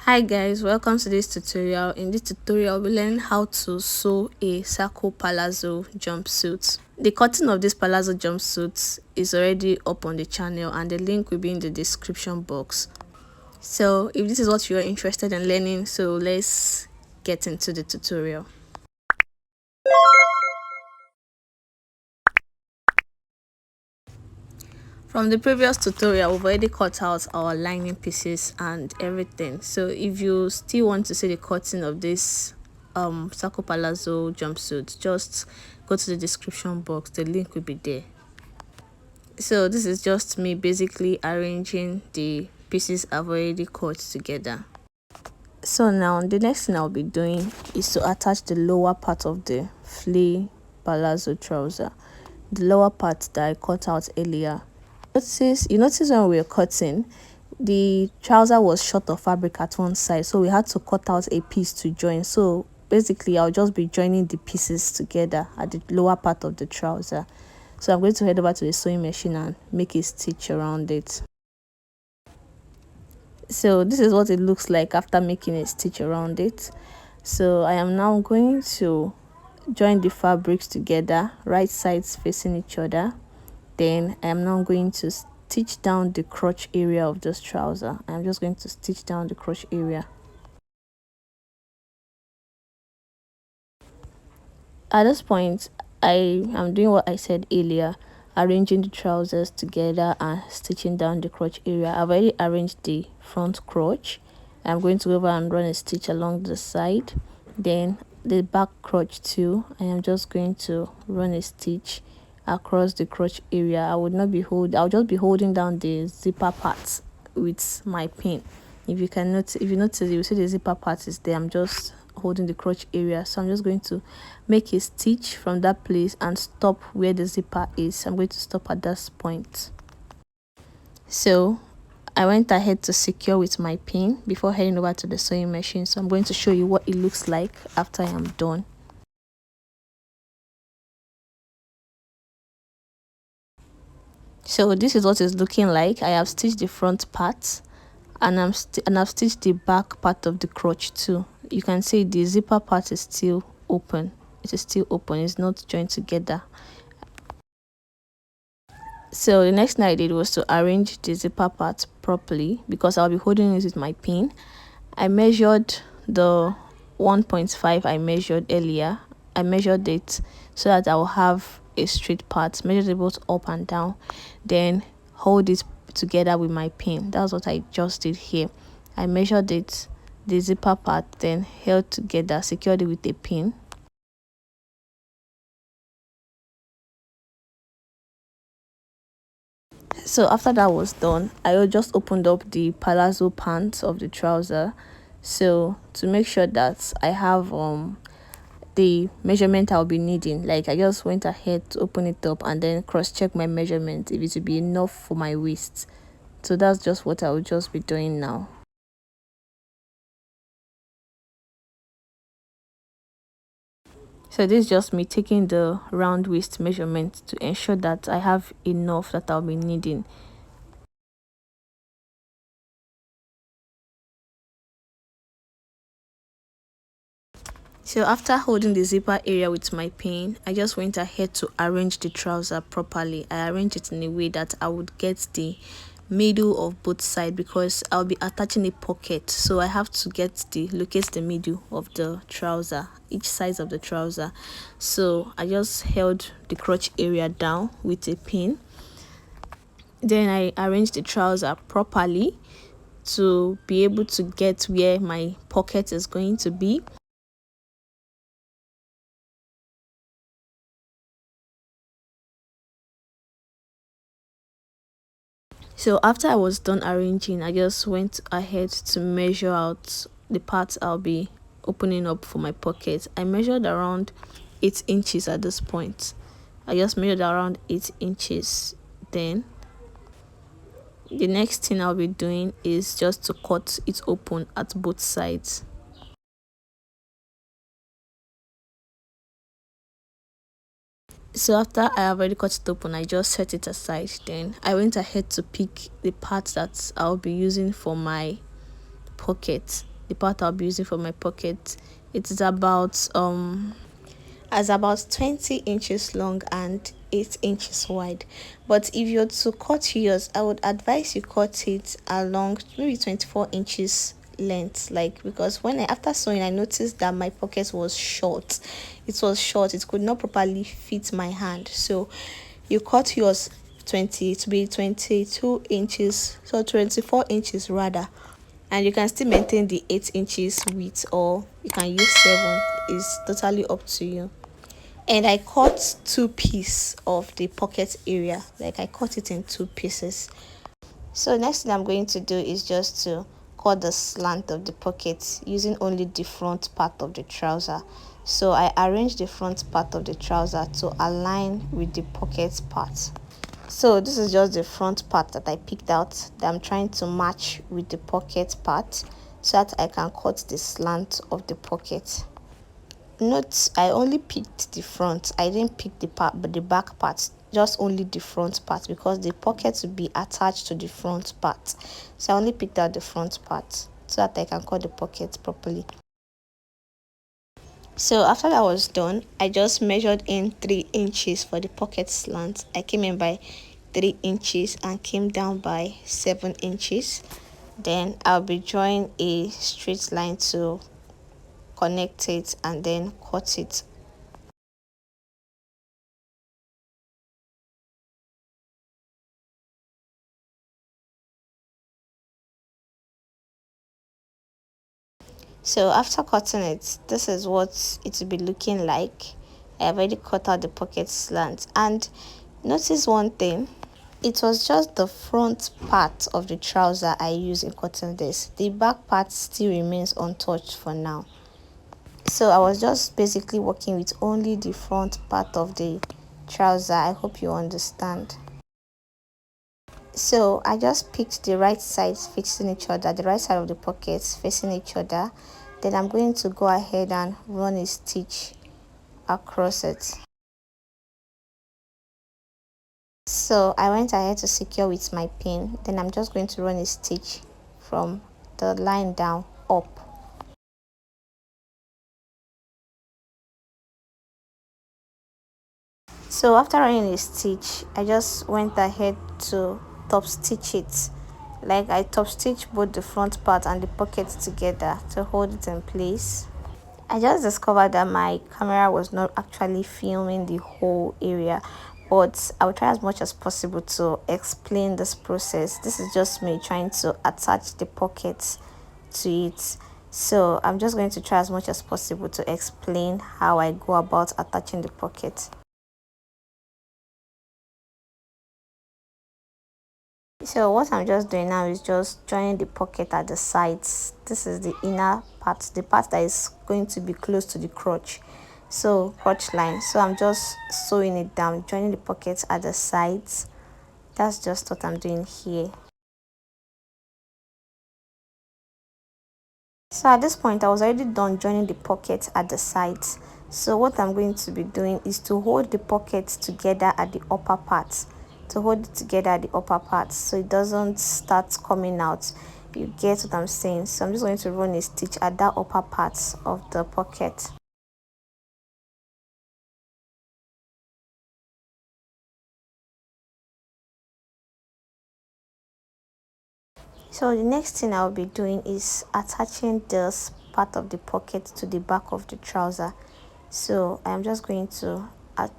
Hi guys, welcome to this tutorial. In this tutorial we learn how to sew a circle palazzo jumpsuit. The cutting of this palazzo jumpsuit is already up on the channel and the link will be in the description box. So if this is what you are interested in learning, so let's get into the tutorial. From the previous tutorial, we've already cut out our lining pieces and everything. So if you still want to see the cutting of this circle palazzo jumpsuit, just go to the description box. The link will be there. So this is just me basically arranging the pieces I've already cut together. So now the next thing I'll be doing is to attach the lower part of the flea palazzo trouser, the lower part that I cut out earlier. You notice when we were cutting, the trouser was short of fabric at one side, so we had to cut out a piece to join. So basically I'll just be joining the pieces together at the lower part of the trouser. So I'm going to head over to the sewing machine and make a stitch around it. So this is what it looks like after making a stitch around it. So I am now going to join the fabrics together, right sides facing each other. Then I am now going to stitch down the crotch area of this trouser. I'm just going to stitch down the crotch area. At this point, I am doing what I said earlier, arranging the trousers together and stitching down the crotch area. I've already arranged the front crotch. I'm going to go over and run a stitch along the side. Then the back crotch too, I am just going to run a stitch across the crotch area. I'll just be holding down the zipper parts with my pin. If you notice, you see the zipper part is there. I'm just holding the crotch area, so I'm just going to make a stitch from that place and stop where the zipper is. I'm going to stop at this point. So I went ahead to secure with my pin before heading over to the sewing machine. So I'm going to show you what it looks like after I am done. So this is what it's looking like. I have stitched the front part and I've stitched the back part of the crotch too. You can see the zipper part is still open. It is still open, it's not joined together. So the next thing I did was to arrange the zipper part properly because I'll be holding it with my pin. I measured the 1.5 I measured earlier. I measured it so that I will have a straight part, measure it both up and down, then hold it together with my pin. That's what I just did here. I measured it, the zipper part, then held together, secured it with a pin. So after that was done, I just opened up the palazzo pants of the trouser, so to make sure that I have the measurement I'll be needing. Like I just went ahead to open it up and then cross-check my measurement if it will be enough for my waist. So that's just what I will just be doing now. So this is just me taking the round waist measurement to ensure that I have enough that I'll be needing. So after holding the zipper area with my pin, I just went ahead to arrange the trouser properly. I arranged it in a way that I would get the middle of both sides because I'll be attaching a pocket. So I have to locate the middle of the trouser, each side of the trouser. So I just held the crotch area down with a pin. Then I arranged the trouser properly to be able to get where my pocket is going to be. So after I was done arranging, I just went ahead to measure out the parts I'll be opening up for my pocket. I measured around 8 inches at this point. I just measured around 8 inches. Then the next thing I'll be doing is just to cut it open at both sides. So after I have already cut it open, I just set it aside. Then I went ahead to pick the parts that I'll be using for my pocket. the part I'll be using for my pocket. It is about as about 20 inches long and 8 inches wide. But if you're to cut yours, I would advise you cut it along maybe 24 inches length, like, because when I after sewing I noticed that my pocket was short. It was short, it could not properly fit my hand. So you cut yours 20 to be 22 inches, so 24 inches rather, and you can still maintain the 8 inches width, or you can use 7. It's totally up to you. And I cut two pieces of the pocket area, like I cut it in two pieces. So next thing I'm going to do is just to cut the slant of the pocket using only the front part of the trouser. So I arrange the front part of the trouser to align with the pocket part. So this is just the front part that I picked out that I'm trying to match with the pocket part so that I can cut the slant of the pocket. Note, I only picked the front. I didn't pick the part, but the back part, just only the front part, because the pocket will be attached to the front part. So I only picked out the front part so that I can cut the pocket properly. So after that was done, I just measured in 3 inches for the pocket slant. I came in by 3 inches and came down by 7 inches. Then I'll be drawing a straight line to connect it and then cut it. So after cutting it, this is what it will be looking like. I have already cut out the pocket slant, and notice one thing, it was just the front part of the trouser I used in cutting this. The back part still remains untouched for now. So I was just basically working with only the front part of the trouser. I hope you understand. So I just picked the right sides facing each other, the right side of the pockets facing each other. Then I'm going to go ahead and run a stitch across it. So I went ahead to secure with my pin. Then I'm just going to run a stitch from the line down up. So after running a stitch, I just went ahead to top stitch it. Like I top stitch both the front part and the pockets together to hold it in place. I just discovered that my camera was not actually filming the whole area, but I'll try as much as possible to explain this process. This is just me trying to attach the pockets to it. So I'm just going to try as much as possible to explain how I go about attaching the pocket. So what I'm just doing now is just joining the pocket at the sides. This is the inner part, the part that is going to be close to the crotch, so crotch line. So I'm just sewing it down, joining the pockets at the sides. That's just what I'm doing here. So at this point I was already done joining the pocket at the sides. So what I'm going to be doing is to hold the pockets together at the upper part, to hold it together at the upper part so it doesn't start coming out. You get what I'm saying? So I'm just going to run a stitch at that upper part of the pocket. So the next thing I'll be doing is attaching this part of the pocket to the back of the trouser. So I'm just going to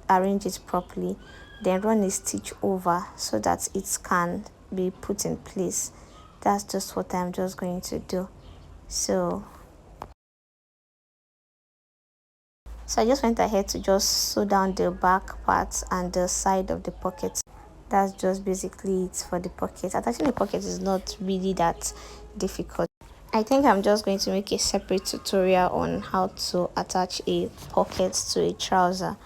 arrange it properly, then run a stitch over so that it can be put in place. That's just what I'm just going to do. So I just went ahead to just sew down the back part and the side of the pocket. That's just basically it for the pocket. Attaching the pocket is not really that difficult. I think I'm just going to make a separate tutorial on how to attach a pocket to a trouser.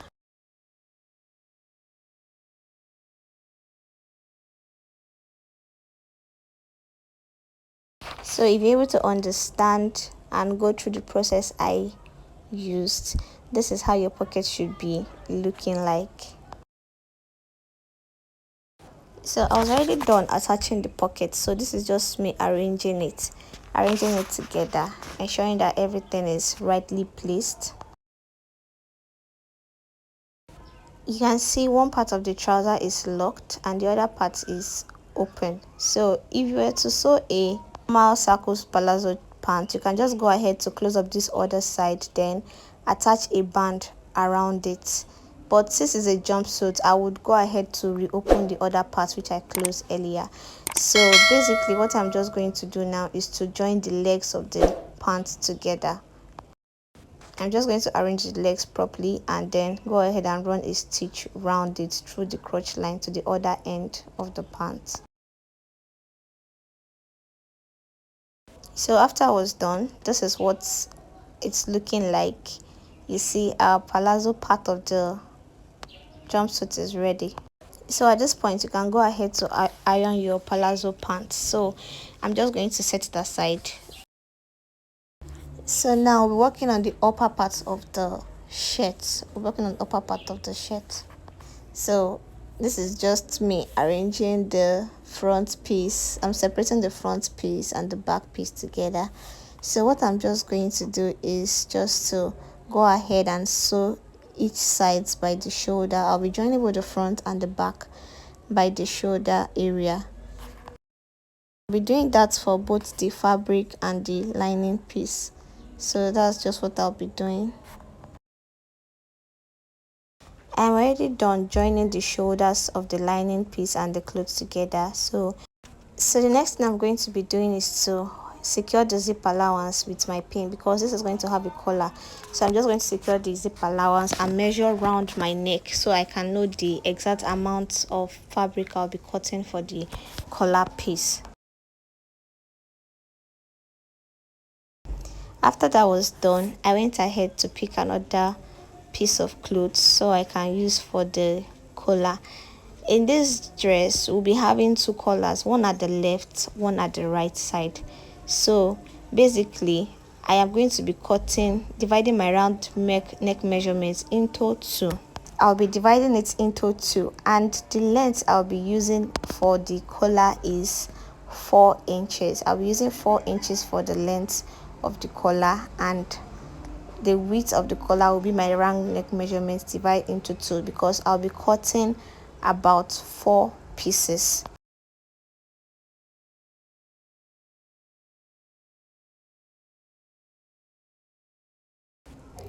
So if you're able to understand and go through the process I used, this is how your pocket should be looking like. So I was already done attaching the pocket, so this is just me arranging it. arranging it together, ensuring that everything is rightly placed. You can see one part of the trouser is locked and the other part is open. So if you were to sew a normal circles palazzo pant, you can just go ahead to close up this other side, then attach a band around it. But since it's a jumpsuit, I would go ahead to reopen the other part which I closed earlier. So basically what I'm just going to do now is to join the legs of the pants together. I'm just going to arrange the legs properly and then go ahead and run a stitch round it through the crotch line to the other end of the pants. So after I was done, this is what it's looking like. You see our palazzo part of the jumpsuit is ready. So at this point you can go ahead to iron your palazzo pants. So I'm just going to set it aside. So now we're working on the upper part of the shirt. We're working on the upper part of the shirt. So this is just me arranging the front piece. I'm separating the front piece and the back piece together. So what I'm just going to do is just to go ahead and sew each sides by the shoulder. I'll be joining both the front and the back by the shoulder area. I'll be doing that for both the fabric and the lining piece. So that's just what I'll be doing. I'm already done joining the shoulders of the lining piece and the clothes together. So the next thing I'm going to be doing is to secure the zip allowance with my pin, because this is going to have a collar. So I'm just going to secure the zip allowance and measure around my neck so I can know the exact amount of fabric I'll be cutting for the collar piece. After that was done, I went ahead to pick another piece of clothes so I can use for the collar. In this dress we'll be having two collars, one at the left, one at the right side. So basically I am going to be dividing my round neck measurements into two. I'll be dividing it into two, and the length I'll be using for the collar is 4 inches. I'll be using 4 inches for the length of the collar, and the width of the collar will be my round neck measurements divided into two, because I'll be cutting about 4 pieces.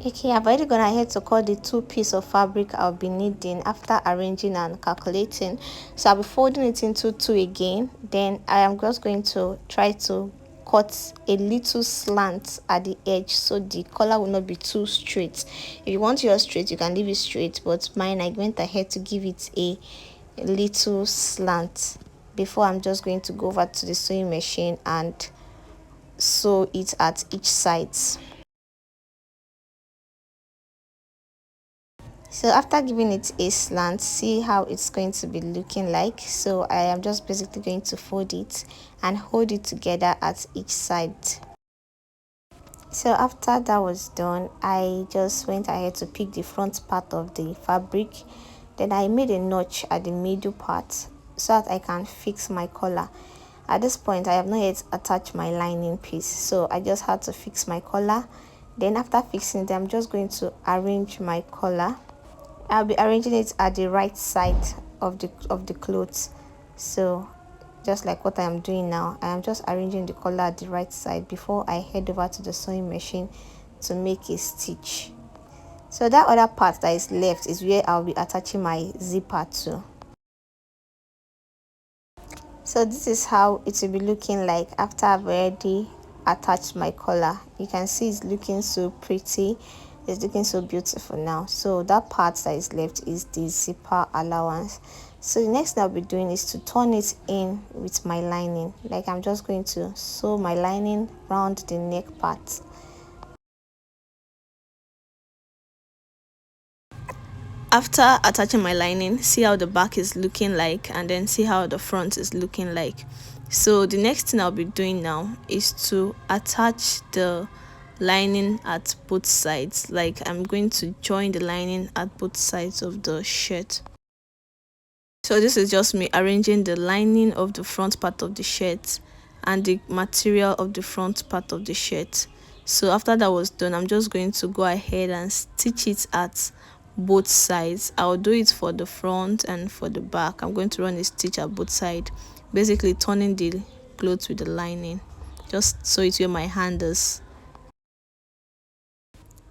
Okay, I've already gone ahead to cut the 2 pieces of fabric I'll be needing after arranging and calculating. So I'll be folding it into 2 again. Then I am just going to try to cut a little slant at the edge so the collar will not be too straight. If you want yours straight, you can leave it straight, but mine, I went ahead to give it a little slant. Before, I'm just going to go over to the sewing machine and sew it at each side. So after giving it a slant, see how it's going to be looking like. So I am just basically going to fold it and hold it together at each side. So after that was done, I just went ahead to pick the front part of the fabric. Then I made a notch at the middle part so that I can fix my collar. At this point, I have not yet attached my lining piece, so I just had to fix my collar. Then after fixing it, I'm just going to arrange my collar. I'll be arranging it at the right side of the clothes. So just like what I am doing now, I am just arranging the collar at the right side before I head over to the sewing machine to make a stitch. So that other part that is left is where I'll be attaching my zipper to. So this is how it will be looking like after I've already attached my collar. You can see it's looking so pretty, it's looking so beautiful now. So that part that is left is the zipper allowance. So the next thing I'll be doing is to turn it in with my lining. Like, I'm just going to sew my lining around the neck part. After attaching my lining, see how the back is looking like, and then see how the front is looking like. So the next thing I'll be doing now is to attach the lining at both sides. Like, I'm going to join the lining at both sides of the shirt. So this is just me arranging the lining of the front part of the shirt and the material of the front part of the shirt. So after that was done, I'm just going to go ahead and stitch it at both sides. I'll do it for the front and for the back. I'm going to run a stitch at both sides, basically turning the clothes with the lining, just so it's where my hand is.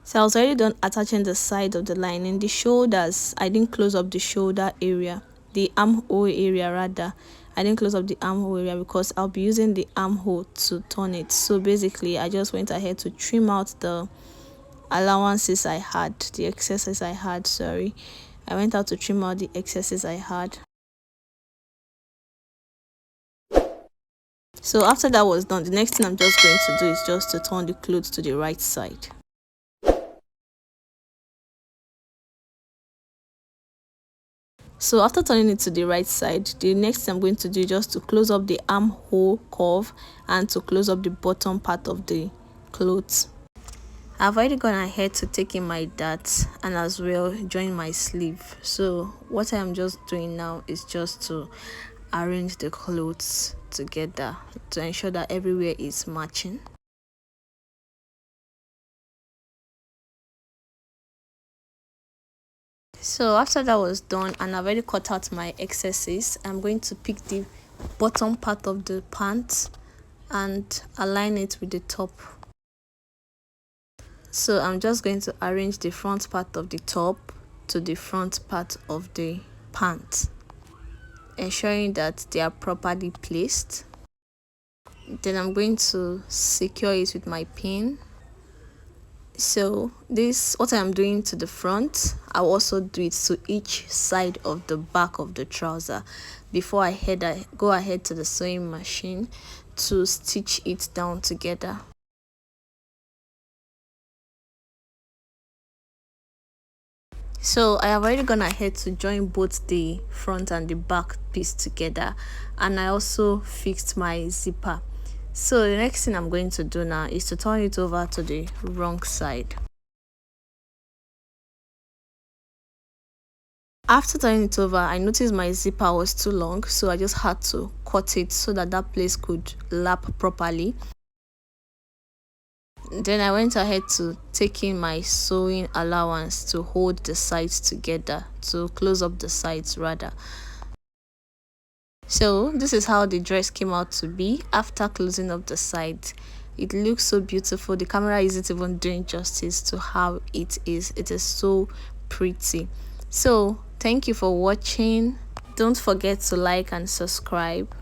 So I was already done attaching the side of the lining. The shoulders, I didn't close up the shoulder area, the armhole area rather. I didn't close up the armhole area because I'll be using the armhole to turn it. So basically I just went ahead to trim out the allowances I had, the excesses I had, sorry. I went out to trim out the excesses I had. So after that was done, the next thing I'm just going to do is just to turn the clothes to the right side. So after turning it to the right side, the next thing I'm going to do is just to close up the armhole curve and to close up the bottom part of the clothes. I've already gone ahead to take in my darts and as well join my sleeve. So what I'm just doing now is just to arrange the clothes together to ensure that everywhere is matching. So after that was done and I've already cut out my excesses, I'm going to pick the bottom part of the pants and align it with the top. So I'm just going to arrange the front part of the top to the front part of the pants, ensuring that they are properly placed. Then I'm going to secure it with my pin. So this, what I'm doing to the front, I'll also do it to each side of the back of the trouser before I go ahead to the sewing machine to stitch it down together. So I have already gone ahead to join both the front and the back piece together, and I also fixed my zipper. So the next thing I'm going to do now is to turn it over to the wrong side. After turning it over, I noticed my zipper was too long, so I just had to cut it so that that place could lap properly. Then I went ahead to take in my sewing allowance to hold the sides together, to close up the sides rather. So this is how the dress came out to be after closing up the sides. It looks so beautiful. The camera isn't even doing justice to how it is. It is so pretty. So thank you for watching. Don't forget to like and subscribe.